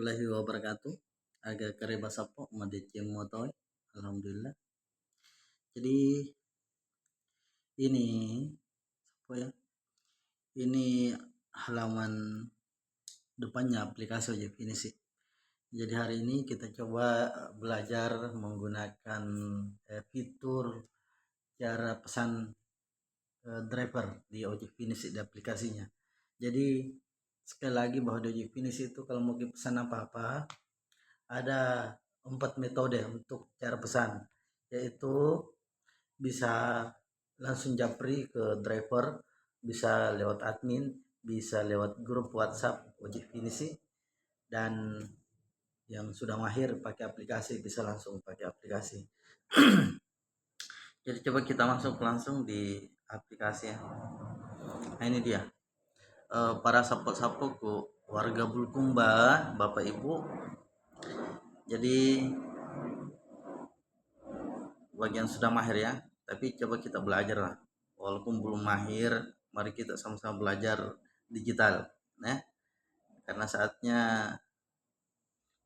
warahmatullahi wabarakatuh. Agak kareba sapo madece motoy. Alhamdulillah. Jadi ini apa ya? Ini halaman depannya aplikasi Ojek ini sih. Jadi hari ini kita coba belajar menggunakan fitur cara pesan driver di Ojek Finish di aplikasinya. Jadi sekali lagi bahwa di Ojek Finish itu kalau mau pesan apa-apa ada 4 metode untuk cara pesan, yaitu bisa langsung japri ke driver, bisa lewat admin, bisa lewat grup WhatsApp Ojek Finisi, dan yang sudah mahir pakai aplikasi bisa langsung pakai aplikasi. Jadi coba kita masuk langsung di aplikasi ya. Nah ini dia. Para sapo-sapoku warga Bulukumba, Bapak Ibu. Jadi bagian sudah mahir ya, tapi coba kita belajar lah, walaupun belum mahir, mari kita sama-sama belajar digital ya, karena saatnya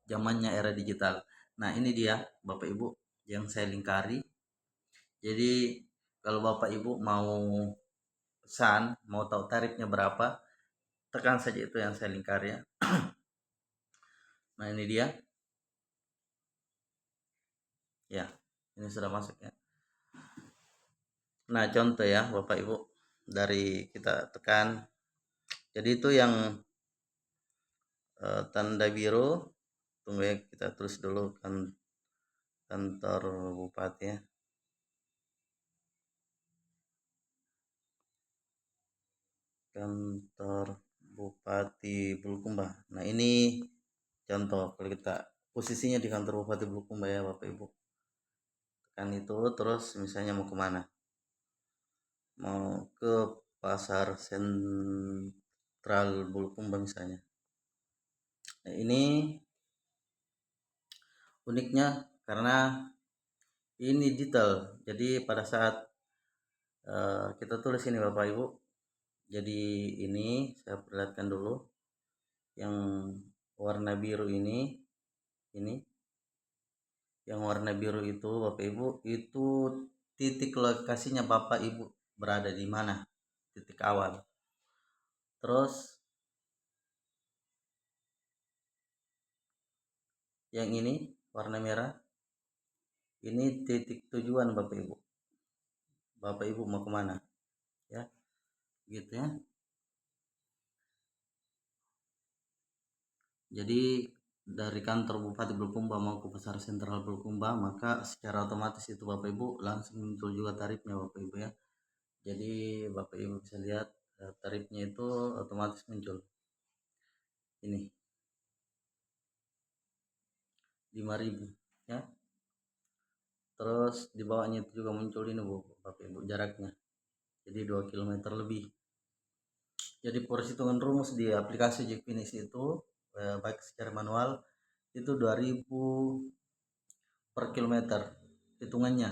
zamannya era digital. Nah ini dia Bapak Ibu yang saya lingkari. Jadi kalau Bapak Ibu mau pesan, mau tahu tarifnya berapa, tekan saja itu yang saya lingkari ya. Nah ini dia ya, ini sudah masuk ya. Nah contoh ya Bapak Ibu, dari kita tekan, jadi itu yang tanda biru, tunggu ya, kita tulis dulu kan kantor bupati ya. Kantor Bupati Bulukumba. Nah ini contoh kalau kita posisinya di kantor Bupati Bulukumba ya Bapak Ibu. Tekan itu, terus misalnya mau kemana? Mau ke pasar sentral Bulukumba misalnya. Nah ini uniknya karena ini detail. Jadi pada saat kita tulis ini Bapak Ibu. Jadi ini saya perlihatkan dulu yang warna biru ini yang warna biru itu Bapak Ibu, itu titik lokasinya Bapak Ibu berada di mana, titik awal. Terus yang ini warna merah, ini titik tujuan Bapak Ibu. Bapak Ibu mau kemana ya, gitu ya. Jadi dari kantor Bupati Bulukumba mau ke pasar sentral Bulukumba, maka secara otomatis itu Bapak Ibu langsung muncul juga tarifnya Bapak Ibu ya. Jadi Bapak Ibu bisa lihat tarifnya itu otomatis muncul. Ini 5.000 ya. Terus di bawahnya itu juga muncul ini Bapak Ibu jaraknya. Jadi 2 km lebih. Jadi perhitungan rumus di aplikasi Ojek Finish itu baik secara manual itu 2.000 per kilometer hitungannya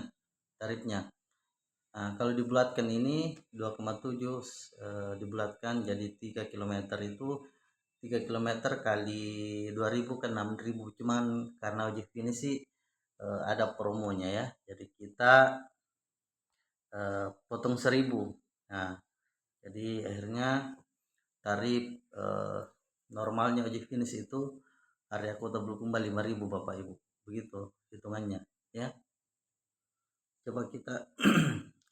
tarifnya. Nah, kalau dibulatkan ini 2,7 dibulatkan jadi 3 km, itu 3 km kali 2.000 kan 6.000. Cuman karena Ojek Finish sih ada promonya ya, jadi kita potong 1.000. Nah jadi akhirnya tarif normalnya Ojek Finish itu area kota Bulukumba 5.000 Bapak Ibu, begitu hitungannya ya. Coba kita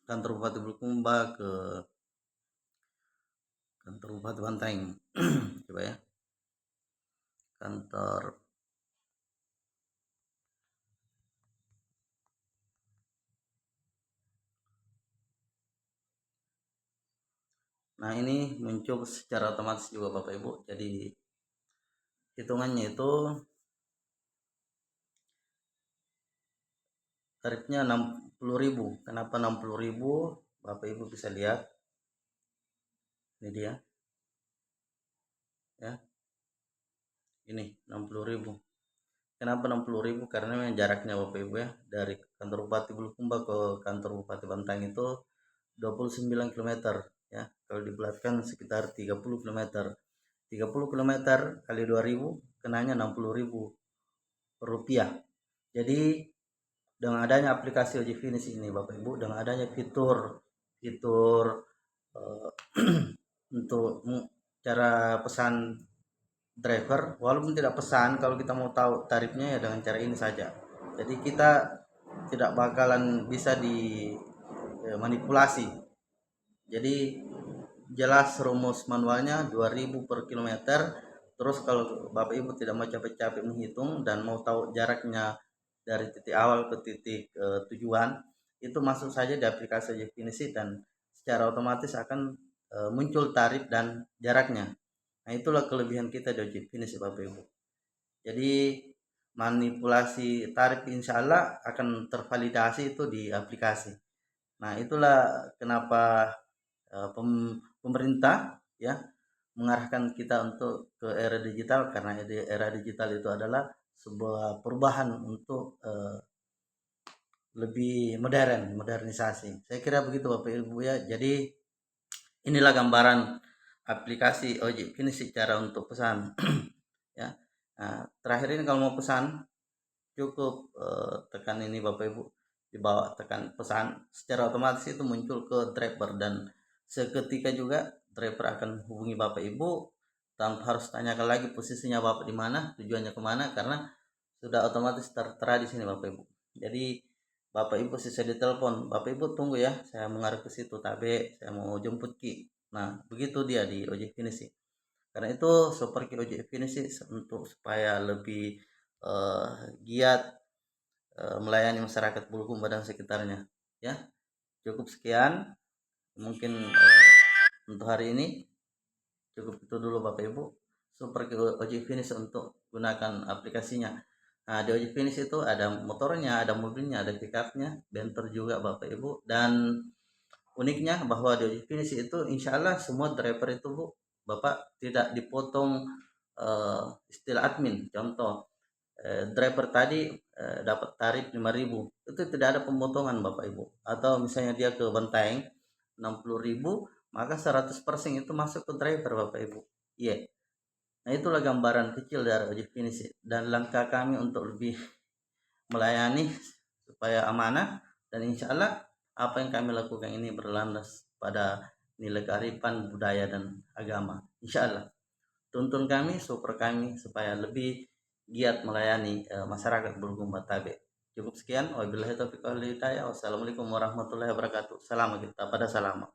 kantor Bupati Bulukumba ke kantor Bupati Banteng. Coba ya, kantor nah ini muncul secara otomatis juga Bapak Ibu. Jadi hitungannya itu tarifnya 60.000. Kenapa 60.000? Bapak Ibu bisa lihat ini dia ya, ini 60.000. Kenapa 60.000? Karena memang jaraknya Bapak Ibu ya, dari kantor Bupati Bulukumba ke kantor Bupati Bantang itu 29 km ya. Kalau dibulatkan sekitar 30 km. 30 km kali 2.000 kenanya Rp60.000. Jadi dengan adanya aplikasi ojek finish ini Bapak Ibu, dengan adanya fitur eh, untuk cara pesan driver, walaupun tidak pesan, kalau kita mau tahu tarifnya ya dengan cara ini saja. Jadi kita tidak bakalan bisa dimanipulasi. Jadi jelas rumus manualnya 2.000 per kilometer. Terus kalau Bapak Ibu tidak mau capek-capek menghitung dan mau tahu jaraknya dari titik awal ke titik tujuan, itu masuk saja di aplikasi Definisi dan secara otomatis akan muncul tarif dan jaraknya. Nah, itulah kelebihan kita di Definisi Bapak Ibu. Jadi manipulasi tarif insya Allah akan tervalidasi itu di aplikasi. Nah, itulah kenapa pemerintah ya mengarahkan kita untuk ke era digital, karena era digital itu adalah sebuah perubahan untuk lebih modernisasi. Saya kira begitu Bapak Ibu ya. Jadi inilah gambaran aplikasi ojek ini secara untuk pesan ya. Nah, terakhir ini kalau mau pesan cukup tekan ini Bapak Ibu, dibawa tekan pesan, secara otomatis itu muncul ke driver dan seketika juga driver akan hubungi Bapak Ibu tanpa harus tanyakan lagi posisinya Bapak di mana, tujuannya kemana, karena sudah otomatis tertera di sini Bapak Ibu. Jadi Bapak Ibu sisa ditelepon, Bapak Ibu tunggu ya, saya mengarah ke situ tabe, saya mau jemput Ki. Nah, begitu dia di ojek finish. Karena itu seperti ojek finish untuk supaya lebih giat melayani masyarakat Bulukumba dan sekitarnya. Ya, cukup sekian. Mungkin untuk hari ini cukup itu dulu Bapak Ibu. Seperti ojek finish untuk gunakan aplikasinya. Nah, di ojek finish itu ada motornya, ada mobilnya, ada pickupnya, bentor juga Bapak Ibu. Dan uniknya bahwa di ojek finish itu insya Allah semua driver itu Bu, Bapak tidak dipotong istilah admin. Contoh, driver tadi dapat tarif 5.000, itu tidak ada pemotongan Bapak Ibu. Atau misalnya dia ke Benteng 60.000, maka 100% itu masuk ke driver Bapak Ibu. Iya. Nah, itulah gambaran kecil dari ojek finish dan langkah kami untuk lebih melayani supaya amanah, dan insya Allah apa yang kami lakukan ini berlandas pada nilai kearifan budaya dan agama. Insya Allah tuntun kami, super kami supaya lebih giat melayani masyarakat Bulukumba Tabe. Cukup sekian. Wabillahi taufiq wal hidayah. Wassalamualaikum warahmatullahi wabarakatuh. Salam kita pada salam.